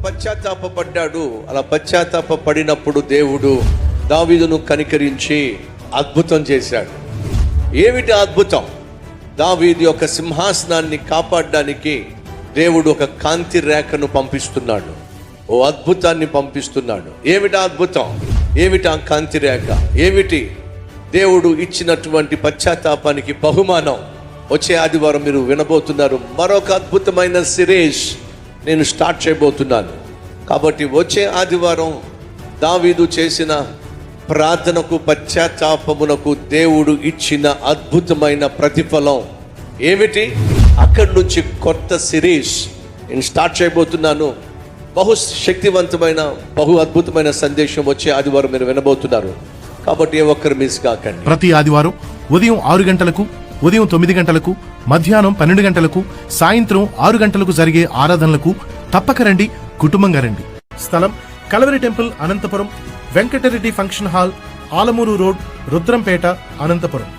పశ్చాత్తాపడ్డాడు. అలా పశ్చాత్తాపడినప్పుడు దేవుడు దావీదును కనికరించి అద్భుతం చేశాడు. ఏమిటి అద్భుతం? దావీదు యొక్క సింహాసనాన్ని కాపాడడానికి దేవుడు ఒక కాంతి రేఖను పంపిస్తున్నాడు, ఓ అద్భుతాన్ని పంపిస్తున్నాడు. ఏమిటి అద్భుతం? ఏమిటి ఆ కాంతి రేఖ? ఏమిటి దేవుడు ఇచ్చినటువంటి పశ్చాత్తాపానికి బహుమానం? వచ్చే ఆదివారం మీరు వినబోతున్నారు. మరొక అద్భుతమైన సిరీస్ నేను స్టార్ట్ చేయబోతున్నాను. కాబట్టి వచ్చే ఆదివారం దావీదు చేసిన ప్రార్థనకు, పశ్చాత్తాపమునకు దేవుడు ఇచ్చిన అద్భుతమైన ప్రతిఫలం ఏమిటి? అక్కడి నుంచి కొత్త సిరీస్ నేను స్టార్ట్ చేయబోతున్నాను. బహు శక్తివంతమైన, బహు అద్భుతమైన సందేశం వచ్చే ఆదివారం మీరు వినబోతున్నారు. కాబట్టి ఏ ఒక్కరు మిస్ కాకండి. ప్రతి ఆదివారం ఉదయం 6 గంటలకు, ఉదయం 9 గంటలకు, మధ్యాహ్నం 12 గంటలకు, సాయంత్రం 6 గంటలకు జరిగే ఆరాధనలకు తప్పక రండి, కుటుంబంగా రండి. స్థలం Calvary temple, Anantapuram. Venkatareddy function hall, Alamuru road, Rudrampeta, Anantapuram.